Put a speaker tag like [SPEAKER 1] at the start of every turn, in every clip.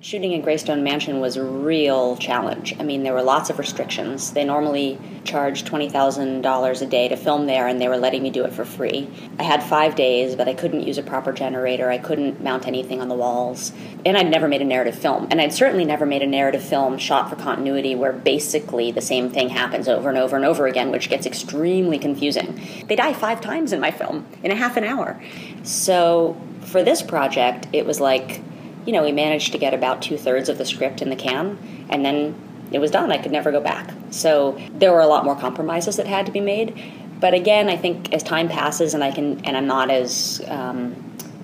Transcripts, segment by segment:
[SPEAKER 1] Shooting in Greystone Mansion was a real challenge. I mean, there were lots of restrictions. They normally charged $20,000 a day to film there, and they were letting me do it for free. I had 5 days, but I couldn't use a proper generator. I couldn't mount anything on the walls. And I'd never made a narrative film. And I'd certainly never made a narrative film shot for continuity where basically the same thing happens over and over and over again, which gets extremely confusing. They die 5 times in my film in a half an hour. So for this project, it was like, we managed to get about 2/3 of the script in the can, and then it was done. I could never go back. So there were a lot more compromises that had to be made. But again, I think as time passes and I'm not as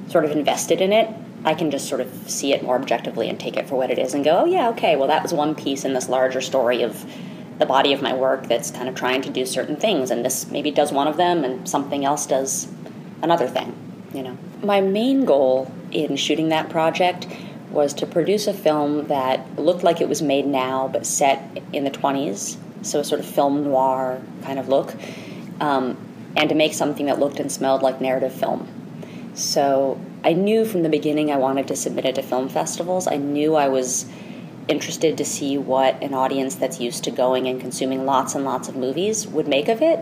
[SPEAKER 1] sort of invested in it, I can just sort of see it more objectively and take it for what it is and go, oh yeah, okay, well that was one piece in this larger story of the body of my work that's kind of trying to do certain things, and this maybe does one of them and something else does another thing, My main goal in shooting that project was to produce a film that looked like it was made now but set in the 20s, so a sort of film noir kind of look, and to make something that looked and smelled like narrative film. So I knew from the beginning I wanted to submit it to film festivals. I knew I was interested to see what an audience that's used to going and consuming lots and lots of movies would make of it.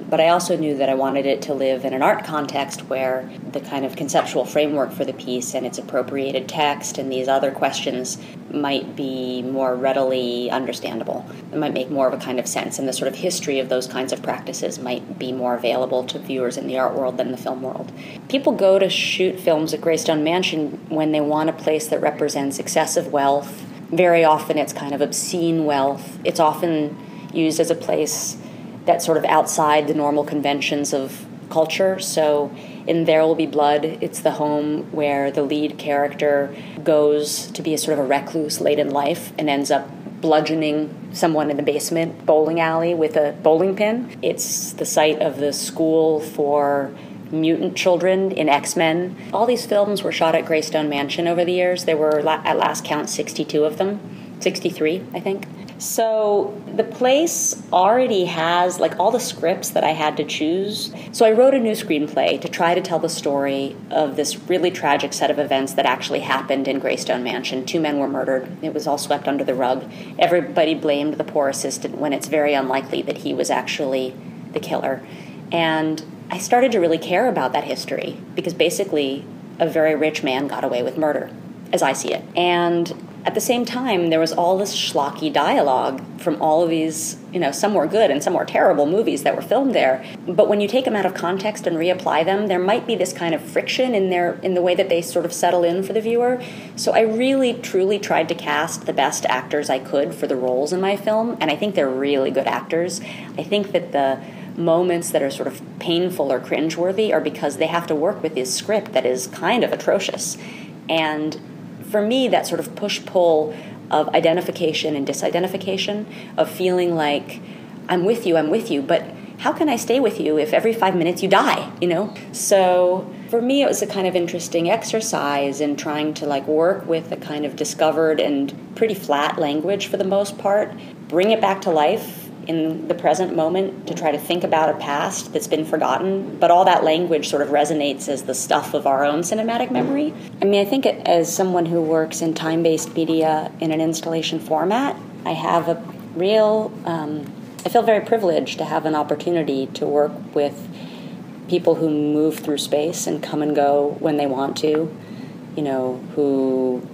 [SPEAKER 1] But I also knew that I wanted it to live in an art context where the kind of conceptual framework for the piece and its appropriated text and these other questions might be more readily understandable. It might make more of a kind of sense, and the sort of history of those kinds of practices might be more available to viewers in the art world than the film world. People go to shoot films at Greystone Mansion when they want a place that represents excessive wealth. Very often it's kind of obscene wealth. It's often used as a place that's sort of outside the normal conventions of culture. So in There Will Be Blood, it's the home where the lead character goes to be a sort of a recluse late in life and ends up bludgeoning someone in the basement bowling alley with a bowling pin. It's the site of the school for mutant children in X-Men. All these films were shot at Greystone Mansion over the years. There were, at last count, 62 of them. 63, I think. So the place already has all the scripts that I had to choose. So I wrote a new screenplay to try to tell the story of this really tragic set of events that actually happened in Greystone Mansion. 2 men were murdered. It was all swept under the rug. Everybody blamed the poor assistant when it's very unlikely that he was actually the killer. And I started to really care about that history because basically a very rich man got away with murder, as I see it. And at the same time, there was all this schlocky dialogue from all of these, some were good and some were terrible movies that were filmed there. But when you take them out of context and reapply them, there might be this kind of friction in the way that they sort of settle in for the viewer. So I really, truly tried to cast the best actors I could for the roles in my film, and I think they're really good actors. I think that the moments that are sort of painful or cringeworthy are because they have to work with this script that is kind of atrocious. And for me, that sort of push-pull of identification and disidentification, of feeling like, I'm with you, but how can I stay with you if every 5 minutes you die, So for me, it was a kind of interesting exercise in trying to work with a kind of discovered and pretty flat language for the most part, bring it back to life in the present moment to try to think about a past that's been forgotten, but all that language sort of resonates as the stuff of our own cinematic memory. I mean, I think as someone who works in time-based media in an installation format, I have a real, I feel very privileged to have an opportunity to work with people who move through space and come and go when they want to, who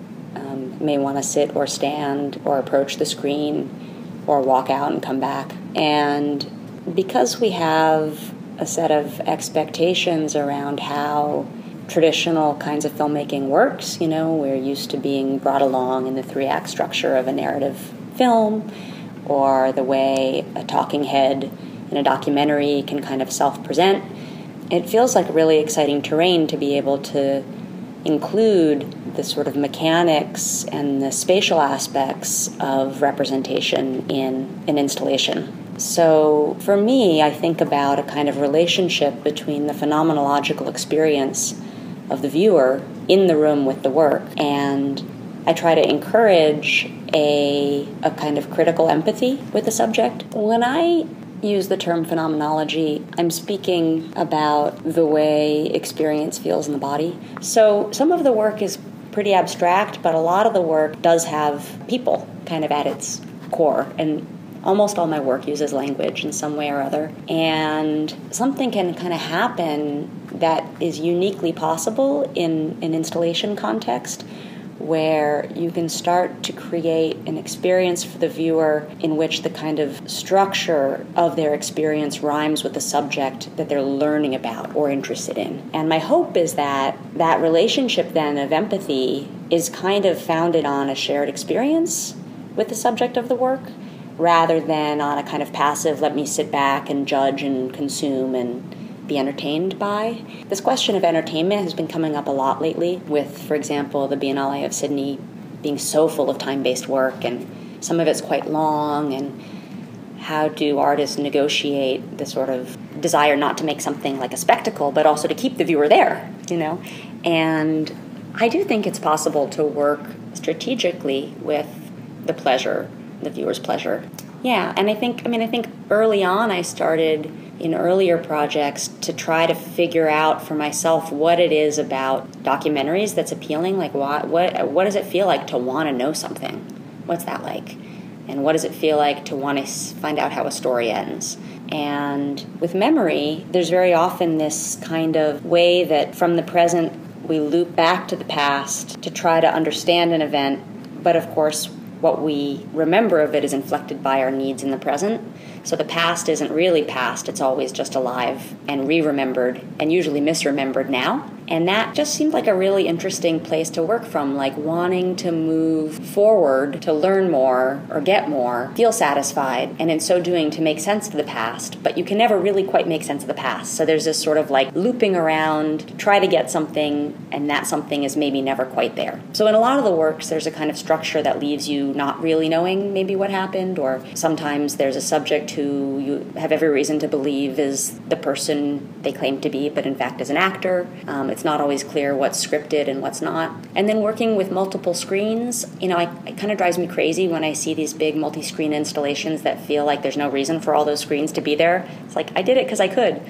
[SPEAKER 1] may want to sit or stand or approach the screen or walk out and come back. And because we have a set of expectations around how traditional kinds of filmmaking works, we're used to being brought along in the 3-act structure of a narrative film, or the way a talking head in a documentary can kind of self-present. It feels like really exciting terrain to be able to include the sort of mechanics and the spatial aspects of representation in an installation. So for me, I think about a kind of relationship between the phenomenological experience of the viewer in the room with the work, and I try to encourage a kind of critical empathy with the subject. When I use the term phenomenology, I'm speaking about the way experience feels in the body. So some of the work is pretty abstract, but a lot of the work does have people kind of at its core, and almost all my work uses language in some way or other. And something can kind of happen that is uniquely possible in an installation context, where you can start to create an experience for the viewer in which the kind of structure of their experience rhymes with the subject that they're learning about or interested in. And my hope is that that relationship then of empathy is kind of founded on a shared experience with the subject of the work, rather than on a kind of passive, let me sit back and judge and consume and be entertained by. This question of entertainment has been coming up a lot lately with, for example, the Biennale of Sydney being so full of time-based work, and some of it's quite long, and how do artists negotiate the sort of desire not to make something like a spectacle, but also to keep the viewer there, And I do think it's possible to work strategically with the pleasure, the viewer's pleasure. Yeah, and I think early on I started in earlier projects to try to figure out for myself what it is about documentaries that's appealing. Like, what does it feel like to want to know something? What's that like? And what does it feel like to want to find out how a story ends? And with memory, there's very often this kind of way that from the present we loop back to the past to try to understand an event, but of course what we remember of it is inflected by our needs in the present. So the past isn't really past, it's always just alive and re-remembered and usually misremembered now. And that just seemed like a really interesting place to work from, like wanting to move forward, to learn more or get more, feel satisfied, and in so doing to make sense of the past. But you can never really quite make sense of the past. So there's this sort of like looping around to try to get something, and that something is maybe never quite there. So in a lot of the works, there's a kind of structure that leaves you not really knowing maybe what happened, or sometimes there's a subject who you have every reason to believe is the person they claim to be, but in fact is an actor. It's not always clear what's scripted and what's not. And then working with multiple screens, it kind of drives me crazy when I see these big multi-screen installations that feel like there's no reason for all those screens to be there. It's like, I did it because I could.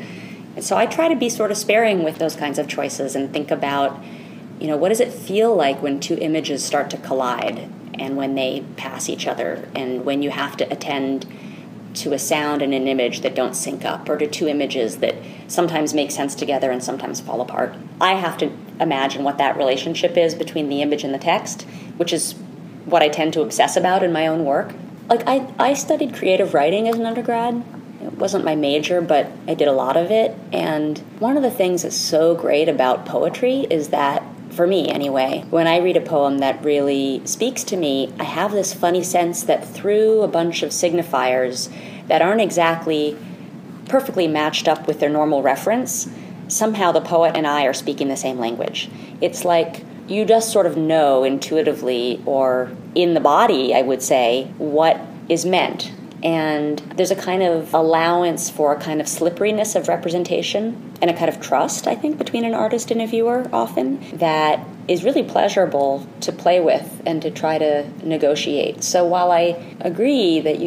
[SPEAKER 1] And so I try to be sort of sparing with those kinds of choices and think about, what does it feel like when two images start to collide and when they pass each other, and when you have to attend to a sound and an image that don't sync up, or to two images that sometimes make sense together and sometimes fall apart. I have to imagine what that relationship is between the image and the text, which is what I tend to obsess about in my own work. Like, I studied creative writing as an undergrad. It wasn't my major, but I did a lot of it. And one of the things that's so great about poetry is that, for me anyway, when I read a poem that really speaks to me, I have this funny sense that through a bunch of signifiers that aren't exactly perfectly matched up with their normal reference, somehow the poet and I are speaking the same language. It's like you just sort of know intuitively, or in the body, I would say, what is meant. And there's a kind of allowance for a kind of slipperiness of representation and a kind of trust, I think, between an artist and a viewer often, that is really pleasurable to play with and to try to negotiate. So while I agree that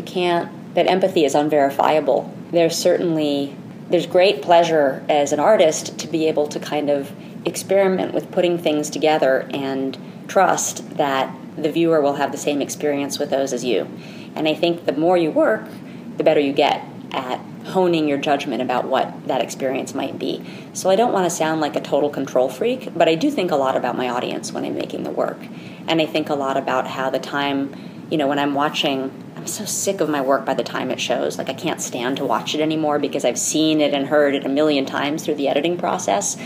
[SPEAKER 1] that empathy is unverifiable, there's great pleasure as an artist to be able to kind of experiment with putting things together and trust that the viewer will have the same experience with those as you. And I think the more you work, the better you get at honing your judgment about what that experience might be. So I don't want to sound like a total control freak, but I do think a lot about my audience when I'm making the work. And I think a lot about how the time, when I'm watching, I'm so sick of my work by the time it shows. Like, I can't stand to watch it anymore because I've seen it and heard it a million times through the editing process.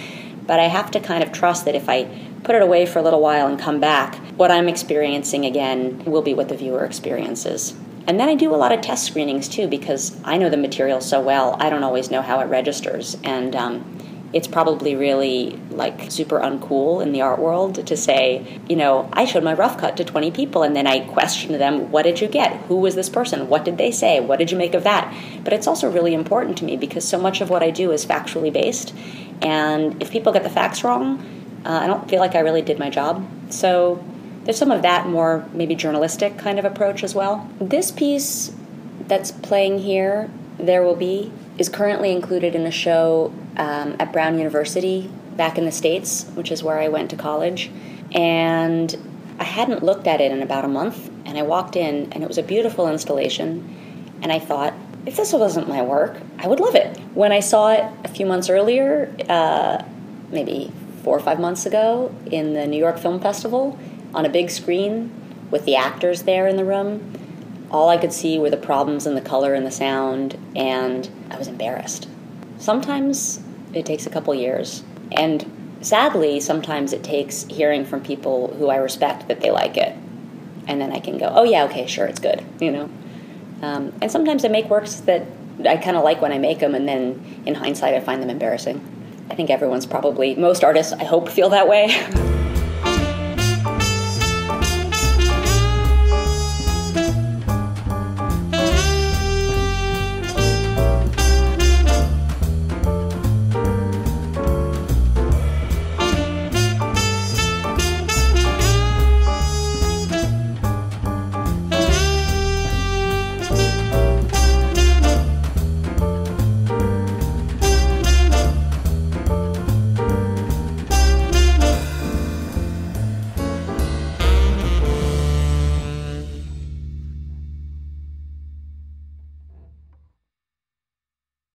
[SPEAKER 1] But I have to kind of trust that if I put it away for a little while and come back, what I'm experiencing again will be what the viewer experiences. And then I do a lot of test screenings too, because I know the material so well, I don't always know how it registers. And it's probably really like super uncool in the art world to say, I showed my rough cut to 20 people and then I questioned them, what did you get? Who was this person? What did they say? What did you make of that? But it's also really important to me because so much of what I do is factually based. And if people get the facts wrong, I don't feel like I really did my job. So there's some of that more maybe journalistic kind of approach as well. This piece that's playing here, There Will Be, is currently included in a show at Brown University back in the States, which is where I went to college. And I hadn't looked at it in about a month, and I walked in, and it was a beautiful installation, and I thought, if this wasn't my work, I would love it. When I saw it a few months earlier, maybe 4 or 5 months ago, in the New York Film Festival, on a big screen with the actors there in the room, all I could see were the problems in the color and the sound, and I was embarrassed. Sometimes it takes a couple years, and sadly, sometimes it takes hearing from people who I respect that they like it, and then I can go, oh yeah, okay, sure, it's good, you know. And sometimes I make works that I kind of like when I make them, and then in hindsight I find them embarrassing. I think most artists, I hope, feel that way.